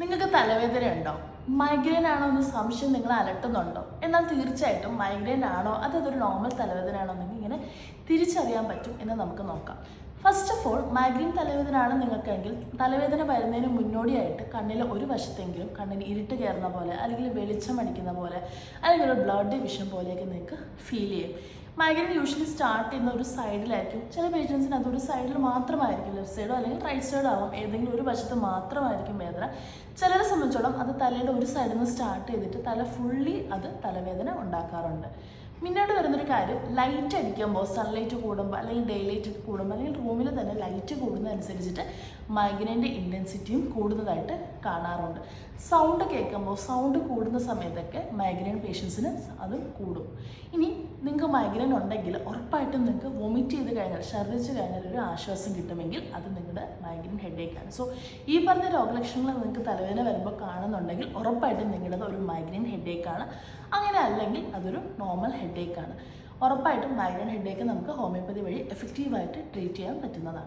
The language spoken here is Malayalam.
നിങ്ങൾക്ക് തലവേദന ഉണ്ടോ? മൈഗ്രെയിൻ ആണോ എന്ന് സംശയം നിങ്ങളെ അലട്ടുന്നുണ്ടോ? എന്നാൽ തീർച്ചയായിട്ടും മൈഗ്രെയിൻ ആണോ അതൊരു നോർമൽ തലവേദന ആണോ എന്ന് ഇങ്ങനെ തിരിച്ചറിയാൻ പറ്റും എന്ന് നമുക്ക് നോക്കാം. ഫസ്റ്റ് ഓഫ് ഓൾ, മൈഗ്രെയിൻ തലവേദന ആണ് നിങ്ങൾക്കെങ്കിൽ തലവേദന വരുന്നതിന് മുന്നോടിയായിട്ട് കണ്ണിൽ ഒരു വശത്തെങ്കിലും കണ്ണിന് ഇരുട്ട് കയറുന്ന പോലെ, അല്ലെങ്കിൽ വെളിച്ചം അടിക്കുന്ന പോലെ, അല്ലെങ്കിൽ ഒരു ബ്ലഡ് വിഷൻ പോലെയൊക്കെ നിങ്ങൾക്ക് ഫീൽ ചെയ്യും. മൈഗ്രെയിൻ യൂഷ്വലി സ്റ്റാർട്ട് ചെയ്യുന്ന ഒരു സൈഡിലായിരിക്കും. ചില പേഷ്യൻസിന് അതൊരു സൈഡിൽ മാത്രമായിരിക്കും, ലെഫ്റ്റ് സൈഡോ അല്ലെങ്കിൽ റൈറ്റ് സൈഡോ ആവും, ഏതെങ്കിലും ഒരു വശത്ത് മാത്രമായിരിക്കും വേദന. ചിലരെ സംബന്ധിച്ചോളം അത് തലയുടെ ഒരു സൈഡിൽ നിന്ന് സ്റ്റാർട്ട് ചെയ്തിട്ട് തല ഫുള്ളി അത് തലവേദന ഉണ്ടാക്കാറുണ്ട്. പിന്നീട് വരുന്നൊരു കാര്യം, ലൈറ്റ് അടിക്കുമ്പോൾ, സൺലൈറ്റ് കൂടുമ്പോൾ, അല്ലെങ്കിൽ ഡേ ലൈറ്റ് കൂടുമ്പോൾ, അല്ലെങ്കിൽ റൂമിൽ തന്നെ ലൈറ്റ് കൂടുന്നതനുസരിച്ചിട്ട് മൈഗ്രെയിൻ്റെ ഇൻറ്റൻസിറ്റിയും കൂടുന്നതായിട്ട് കാണാറുണ്ട്. സൗണ്ട് കേൾക്കുമ്പോൾ, സൗണ്ട് കൂടുന്ന സമയത്തൊക്കെ മൈഗ്രെയിൻ പേഷ്യൻസിന് അതും കൂടും. ഇനി നിങ്ങൾക്ക് മൈഗ്രെയിൻ ഉണ്ടെങ്കിൽ ഉറപ്പായിട്ടും നിങ്ങൾക്ക് വൊമിറ്റ് ചെയ്ത് കഴിഞ്ഞാൽ, ഛർദ്ദിച്ച് കഴിഞ്ഞാൽ ഒരു ആശ്വാസം കിട്ടുമെങ്കിൽ അത് നിങ്ങളുടെ മൈഗ്രെയിൻ ഹെഡേക്കാണ്. സോ ഈ പറഞ്ഞ രോഗലക്ഷണങ്ങൾ നിങ്ങൾക്ക് തലവേദന വരുമ്പോൾ കാണുന്നുണ്ടെങ്കിൽ ഉറപ്പായിട്ടും നിങ്ങളുടേത് ഒരു മൈഗ്രെയിൻ ഹെഡേക്കാണ്. അങ്ങനെ അല്ലെങ്കിൽ അതൊരു നോർമൽ ഹെഡേക്കാണ്. ഉറപ്പായിട്ടും മൈഗ്രെയിൻ ഹെഡേക്ക് നമുക്ക് ഹോമിയോപ്പതി വഴി എഫക്റ്റീവായിട്ട് ട്രീറ്റ് ചെയ്യാൻ പറ്റുന്നതാണ്.